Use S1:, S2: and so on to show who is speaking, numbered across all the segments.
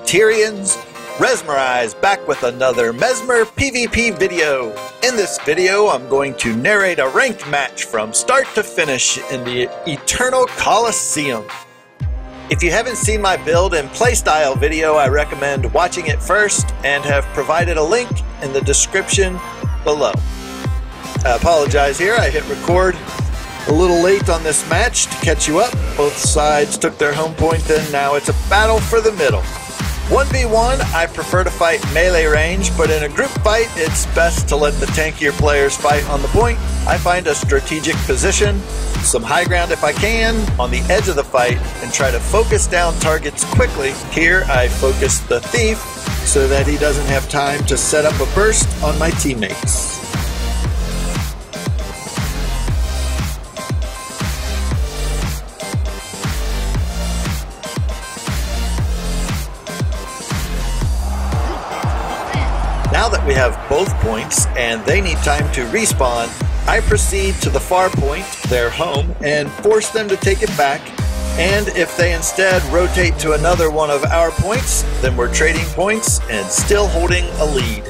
S1: Tyrians, Rezmerize back with another Mesmer PvP video. In this video, I'm going to narrate a ranked match from start to finish in the Eternal Coliseum. If you haven't seen my build and playstyle video, I recommend watching it first and have provided a link in the description below. I apologize here, I hit record a little late on this match to catch you up. Both sides took their home point and now it's a battle for the middle. 1v1, I prefer to fight melee range, but in a group fight, it's best to let the tankier players fight on the point. I find a strategic position, some high ground if I can, on the edge of the fight, and try to focus down targets quickly. Here, I focus the thief so that he doesn't have time to set up a burst on my teammates. Now that we have both points and they need time to respawn, I proceed to the far point, their home, and force them to take it back. And if they instead rotate to another one of our points, then we're trading points and still holding a lead.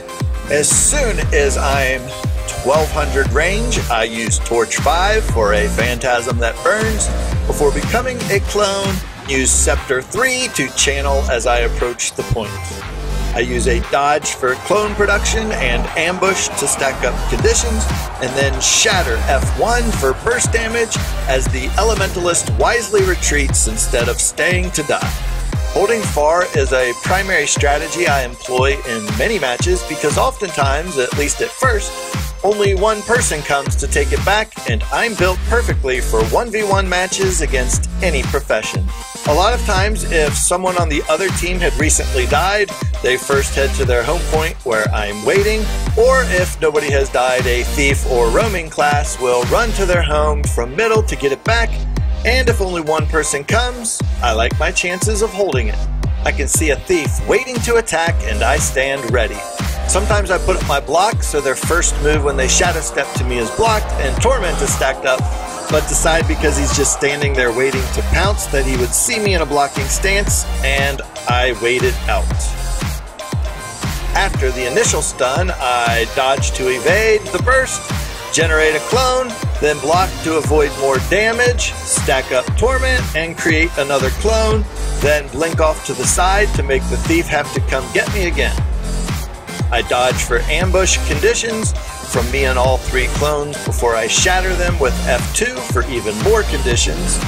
S1: As soon as I'm 1200 range, I use Torch 5 for a phantasm that burns. Before becoming a clone, use Scepter 3 to channel as I approach the point. I use a dodge for clone production and ambush to stack up conditions, and then shatter F1 for burst damage as the elementalist wisely retreats instead of staying to die. Holding far is a primary strategy I employ in many matches because oftentimes, at least at first, only one person comes to take it back, and I'm built perfectly for 1v1 matches against any profession. A lot of times, if someone on the other team had recently died, they first head to their home point where I'm waiting, or if nobody has died, a thief or roaming class will run to their home from middle to get it back, and if only one person comes, I like my chances of holding it. I can see a thief waiting to attack and I stand ready. Sometimes I put up my block so their first move when they shadow step to me is blocked and Torment is stacked up, but decide because he's just standing there waiting to pounce that he would see me in a blocking stance, and I wait it out. After the initial stun, I dodge to evade the burst, generate a clone, then block to avoid more damage, stack up Torment, and create another clone, then blink off to the side to make the thief have to come get me again. I dodge for ambush conditions from me and all three clones before I shatter them with F2 for even more conditions.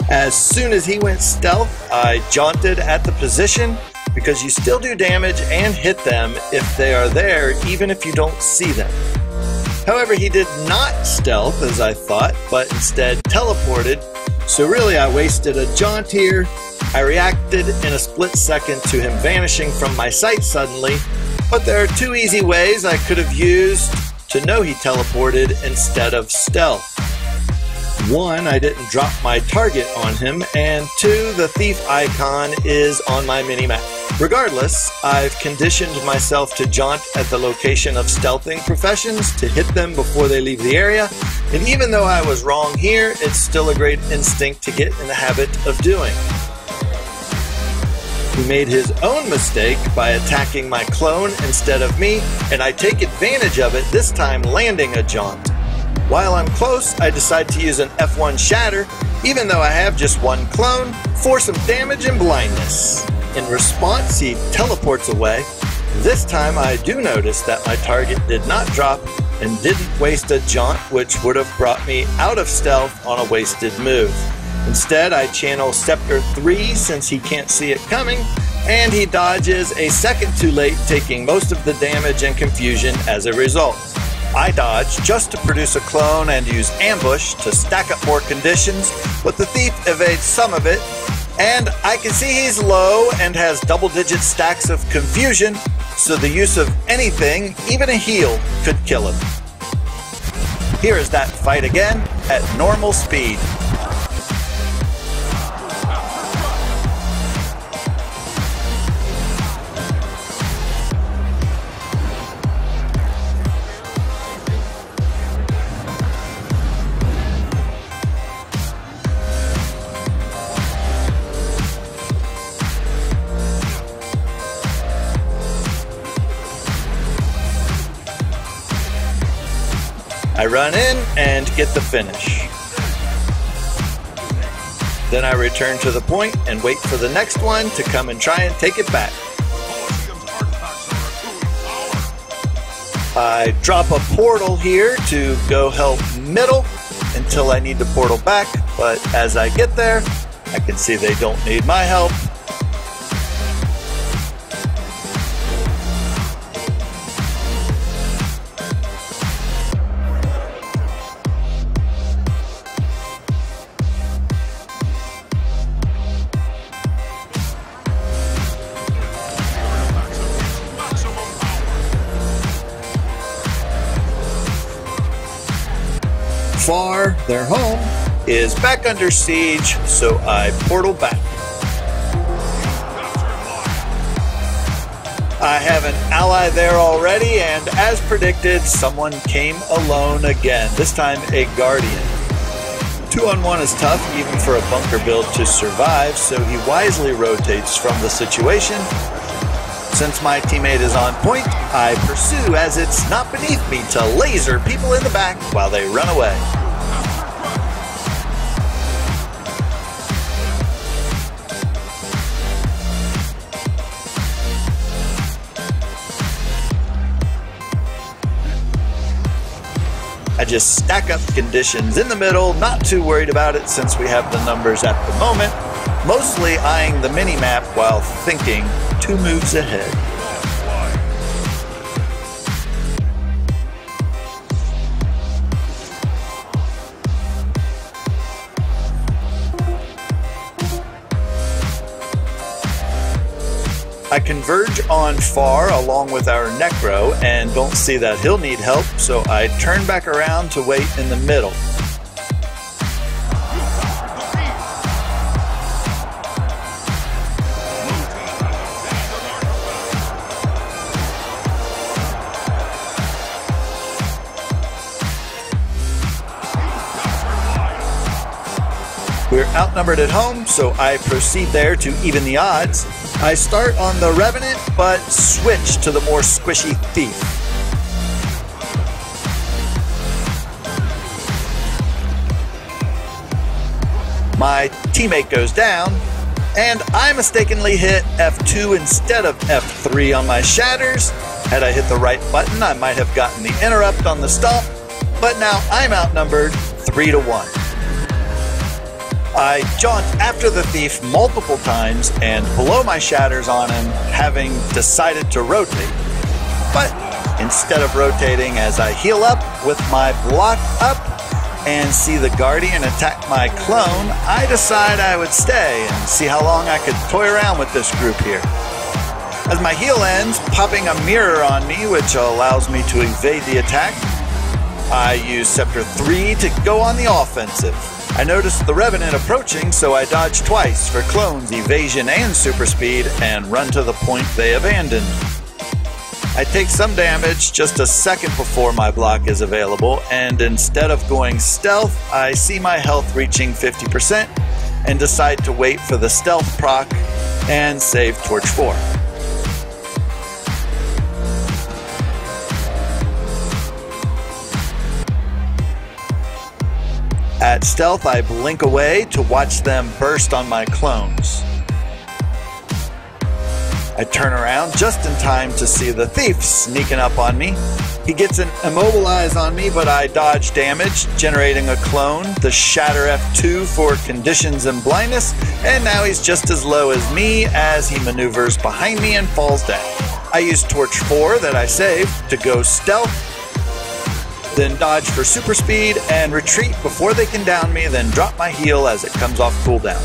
S1: As soon as he went stealth, I jaunted at the position because you still do damage and hit them if they are there, even if you don't see them. However, he did not stealth as I thought, but instead teleported, so really I wasted a jaunt here. I reacted in a split second to him vanishing from my sight suddenly, but there are two easy ways I could have used to know he teleported instead of stealth. One, I didn't drop my target on him, and two, the thief icon is on my minimap. Regardless, I've conditioned myself to jaunt at the location of stealthing professions to hit them before they leave the area, and even though I was wrong here, it's still a great instinct to get in the habit of doing. He made his own mistake by attacking my clone instead of me, and I take advantage of it, this time landing a jaunt. While I'm close, I decide to use an F1 shatter, even though I have just one clone, for some damage and blindness. In response, he teleports away. This time I do notice that my target did not drop and didn't waste a jaunt, which would have brought me out of stealth on a wasted move. Instead, I channel Scepter 3 since he can't see it coming, and he dodges a second too late, taking most of the damage and confusion as a result. I dodge just to produce a clone and use ambush to stack up more conditions, but the thief evades some of it, and I can see he's low and has double-digit stacks of confusion, so the use of anything, even a heal, could kill him. Here is that fight again at normal speed. run in and get the finish. Then I return to the point and wait for the next one to come and try and take it back. I drop a portal here to go help middle until I need the portal back, but as I get there, I can see they don't need my help. Far, their home, is back under siege, so I portal back. I have an ally there already, and as predicted, someone came alone again, this time a Guardian. 2-on-1 is tough, even for a bunker build to survive, so he wisely rotates from the situation. Since my teammate is on point, I pursue as it's not beneath me to laser people in the back while they run away. I just stack up conditions in the middle, not too worried about it since we have the numbers at the moment, mostly eyeing the mini-map while thinking 2 moves ahead. I converge on Far along with our Necro and don't see that he'll need help, so I turn back around to wait in the middle. We're outnumbered at home, so I proceed there to even the odds. I start on the Revenant, but switch to the more squishy Thief. My teammate goes down, and I mistakenly hit F2 instead of F3 on my shatters. Had I hit the right button, I might have gotten the interrupt on the stomp, but now I'm outnumbered 3-1. I jaunt after the Thief multiple times and blow my shatters on him, having decided to rotate. But instead of rotating as I heal up with my block up and see the Guardian attack my clone, I decide I would stay and see how long I could toy around with this group here. As my heal ends, popping a mirror on me, which allows me to evade the attack, I use Scepter 3 to go on the offensive. I noticed the Revenant approaching, so I dodge twice for clones, evasion, and super speed, and run to the point they abandoned. I take some damage just a second before my block is available, and instead of going stealth, I see my health reaching 50% and decide to wait for the stealth proc and save Torch 4. At stealth, I blink away to watch them burst on my clones. I turn around just in time to see the Thief sneaking up on me. He gets an immobilize on me, but I dodge damage, generating a clone, the Shatter F2 for conditions and blindness, and now he's just as low as me as he maneuvers behind me and falls down. I use Torch 4 that I saved to go stealth, then dodge for super speed and retreat before they can down me, then drop my heal as it comes off cooldown.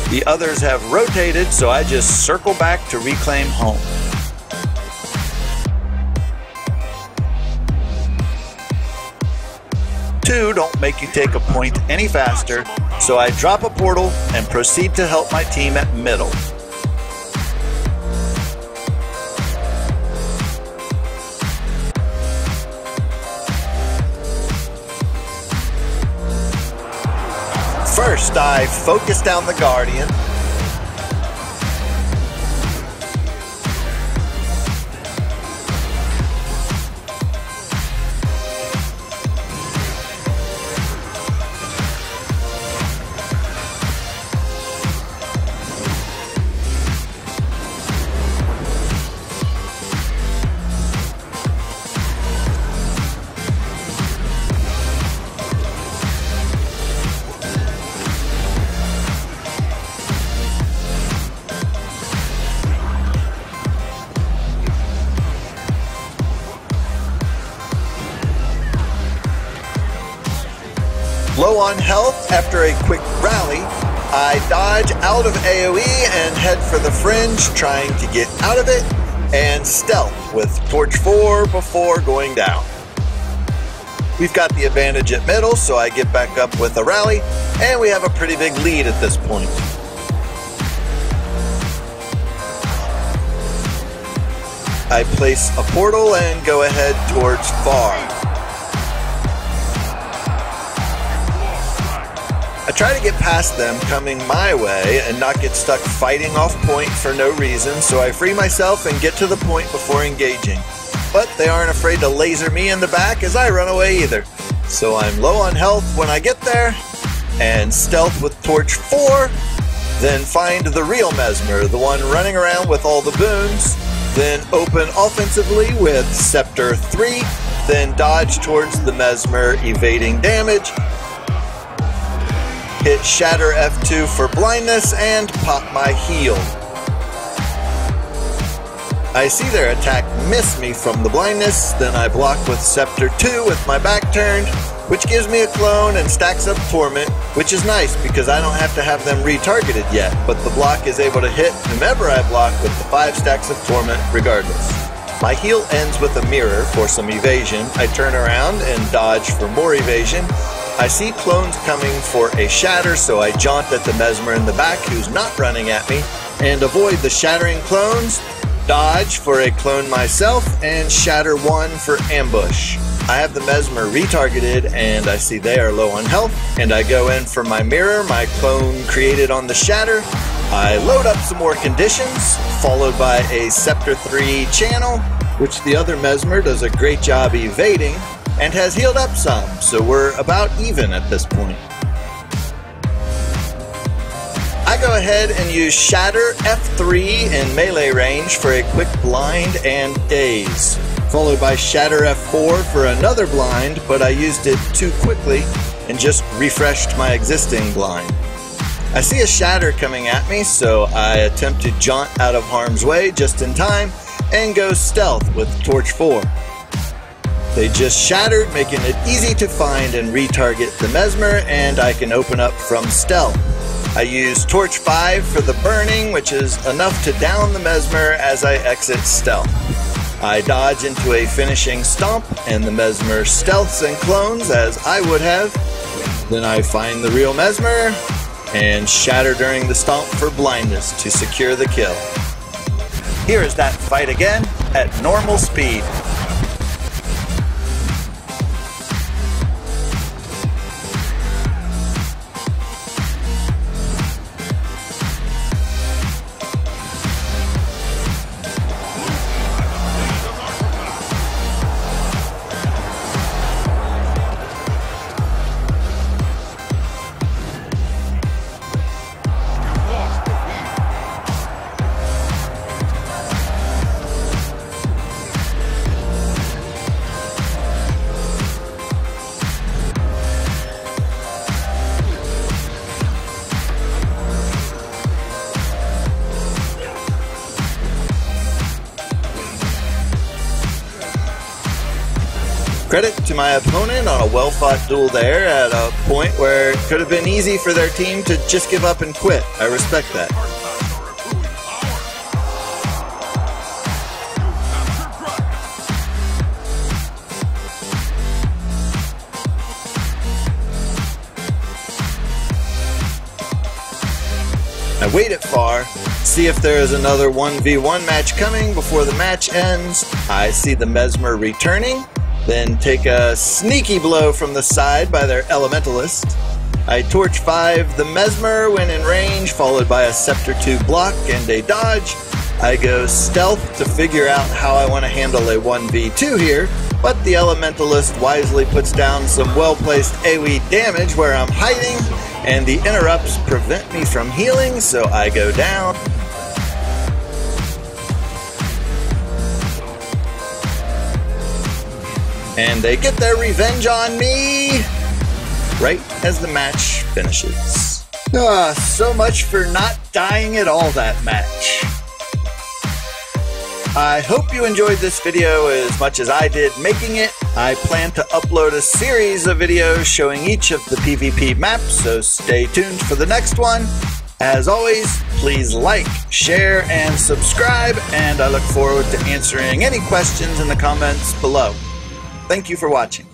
S1: The others have rotated, so I just circle back to reclaim home. Two don't make you take a point any faster, so I drop a portal and proceed to help my team at middle. First, I focus down the Guardian. low on health after a quick rally, I dodge out of AoE and head for the fringe, trying to get out of it, and stealth with Torch 4 before going down. We've got the advantage at middle, so I get back up with a rally, and we have a pretty big lead at this point. I place a portal and go ahead towards far. I try to get past them coming my way and not get stuck fighting off point for no reason, so I free myself and get to the point before engaging. But they aren't afraid to laser me in the back as I run away either. So I'm low on health when I get there, and stealth with Torch 4, then find the real Mesmer, the one running around with all the boons, then open offensively with Scepter 3, then dodge towards the Mesmer, evading damage, hit Shatter F2 for blindness, and pop my heal. I see their attack miss me from the blindness, then I block with Scepter 2 with my back turned, which gives me a clone and stacks up Torment, which is nice because I don't have to have them retargeted yet, but the block is able to hit whomever I block with the 5 stacks of Torment regardless. My heal ends with a mirror for some evasion. I turn around and dodge for more evasion. I see clones coming for a shatter, so I jaunt at the Mesmer in the back who's not running at me, and avoid the shattering clones, dodge for a clone myself, and shatter 1 for ambush. I have the Mesmer retargeted, and I see they are low on health, and I go in for my mirror, my clone created on the shatter. I load up some more conditions, followed by a Scepter 3 channel, which the other Mesmer does a great job evading, and has healed up some, so we're about even at this point. I go ahead and use Shatter F3 in melee range for a quick blind and daze, followed by Shatter F4 for another blind, but I used it too quickly and just refreshed my existing blind. I see a shatter coming at me, so I attempt to jaunt out of harm's way just in time and go stealth with Torch 4. They just shattered, making it easy to find and retarget the Mesmer, and I can open up from stealth. I use Torch 5 for the burning, which is enough to down the Mesmer as I exit stealth. I dodge into a finishing stomp, and the Mesmer stealths and clones as I would have. Then I find the real Mesmer, and shatter during the stomp for blindness to secure the kill. Here is that fight again, at normal speed. Credit to my opponent on a well-fought duel there at a point where it could have been easy for their team to just give up and quit. I respect that. I wait at far, see if there is another 1v1 match coming before the match ends. I see the Mesmer returning, then take a sneaky blow from the side by their Elementalist. I Torch 5 the Mesmer when in range, followed by a Scepter 2 block and a dodge. I go stealth to figure out how I want to handle a 1v2 here, but the Elementalist wisely puts down some well-placed AoE damage where I'm hiding, and the interrupts prevent me from healing, so I go down. And they get their revenge on me right as the match finishes. So much for not dying at all that match. I hope you enjoyed this video as much as I did making it. I plan to upload a series of videos showing each of the PvP maps, so stay tuned for the next one. As always, please like, share, and subscribe, and I look forward to answering any questions in the comments below. Thank you for watching.